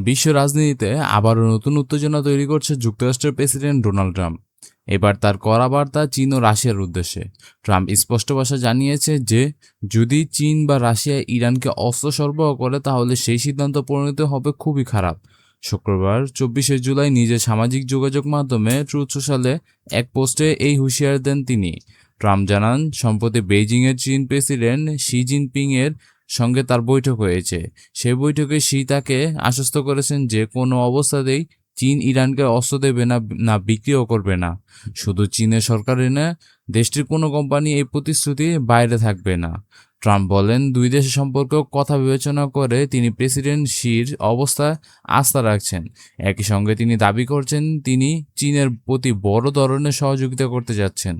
বিশ্ব রাজনীতিতে আবারও নতুন উত্তেজনা তৈরি করছে যুক্তরাষ্ট্রের প্রেসিডেন্ট ডোনাল্ড ট্রাম্প। এবার তার কড়া বার্তা চীন ও রাশিয়ার উদ্দেশ্যে। ট্রাম্প স্পষ্ট ভাষায় জানিয়েছে যে যদি চীন বা রাশিয়া ইরানকে অস্ত্র সরবরাহ করে তাহলে সেই সিদ্ধান্ত পরিণত হবে খুবই খারাপ। শুক্রবার 24শে জুলাই নিজের সামাজিক যোগাযোগ মাধ্যমে ট্রুথ সোশ্যালে এক পোস্টে এই হুঁশিয়ারি দেন তিনি। ট্রাম্প জানান, সম্প্রতি বেইজিংয়ের চীন প্রেসিডেন্ট শি জিনপিং এর সঙ্গে তার বৈঠক হয়েছে। সেই বৈঠকে শি তাকে আশ্বস্ত করেছেন যে কোনো অবস্থাতেই চীন ইরানকে অস্ত্র দেবে না, না বিক্রিও করবে না। শুধু চীনের সরকারই না, দেশটির কোনো কোম্পানি এই প্রতিশ্রুতির বাইরে থাকবে না। ট্রাম্প বলেন, দুই দেশের সম্পর্কেও কথা বিবেচনা করে তিনি প্রেসিডেন্ট শির অবস্থায় আস্থা রাখছেন। একই সঙ্গে তিনি দাবি করছেন তিনি চীনের প্রতি বড় ধরনের সহযোগিতা করতে যাচ্ছেন।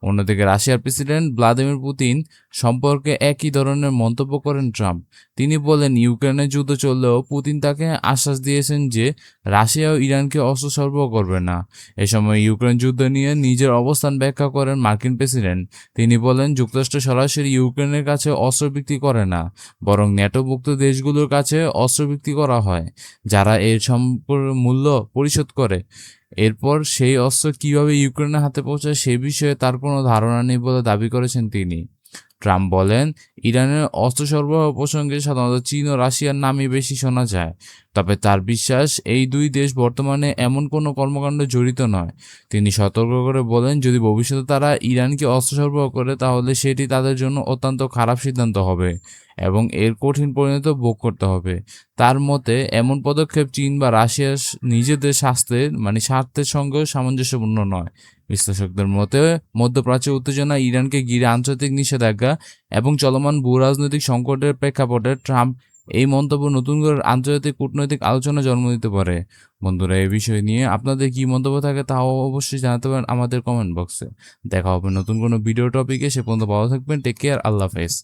অন্যদিকে রাশিয়ার প্রেসিডেন্ট ভ্লাদিমির পুতিন সম্পর্কে একই ধরনের মন্তব্য করেন ট্রাম্প। তিনি বলেন, ইউক্রেনের যুদ্ধ চললেও পুতিন তাকে আশ্বাস দিয়েছেন যে রাশিয়া ও ইরানকে অস্ত্র সরবরাহ করবে না। এ সময় ইউক্রেন যুদ্ধ নিয়ে নিজের অবস্থান ব্যাখ্যা করেন মার্কিন প্রেসিডেন্ট। তিনি বলেন, যুক্তরাষ্ট্র সরাসরি ইউক্রেনের কাছে অস্ত্র বিক্রি করে না, বরং ন্যাটোভুক্ত দেশগুলোর কাছে অস্ত্র বিক্রি করা হয়, যারা এর মূল্য পরিশোধ করে। এরপর সেই অস্ত্র কিভাবে ইউক্রেনের হাতে পৌঁছায় সে বিষয়ে তার কোনো ধারণা নেই বলে দাবি করেছেন তিনি। ট্রাম্প বলেন, ইরানের অস্ত্র সরবরাহ প্রসঙ্গে সাধারণত চীন ও রাশিয়ার নামই বেশি শোনা যায়। তবে তার বিশ্বাস, এই দুই দেশ বর্তমানে এমন কোনো কর্মকাণ্ডে জড়িত নয়। তিনি সতর্ক করে বলেন, যদি ভবিষ্যতে তারা ইরানকে অস্ত্র সরবরাহ করে তাহলে সেটি তাদের জন্য অত্যন্ত খারাপ সিদ্ধান্ত হবে এবং এর কঠিন পরিণতি ভোগ করতে হবে। তার মতে এমন পদক্ষেপ চীন বা রাশিয়ার নিজেদের স্বার্থের সঙ্গেও সামঞ্জস্যপূর্ণ নয়। বিশ্লেষকদের মতে মধ্যপ্রাচ্যের উত্তেজনা, ইরানকে ঘিরে আন্তর্জাতিক নিষেধাজ্ঞা এবং চলমান ভূরাজনৈতিক সংকটের প্রেক্ষাপটে ট্রাম্প এই মন্তব্য নতুন করে আন্তর্জাতিক কূটনৈতিক আলোচনা জন্ম দিতে পারে। বন্ধুরা, এই বিষয় নিয়ে আপনাদের কি মন্তব্য থাকে তাও অবশ্যই জানাতে পারেন আমাদের কমেন্ট বক্সে। দেখা হবে নতুন কোনো ভিডিও টপিকে। সে পর্যন্ত ভালো থাকবেন। Take care. আল্লাহ হাফেজ।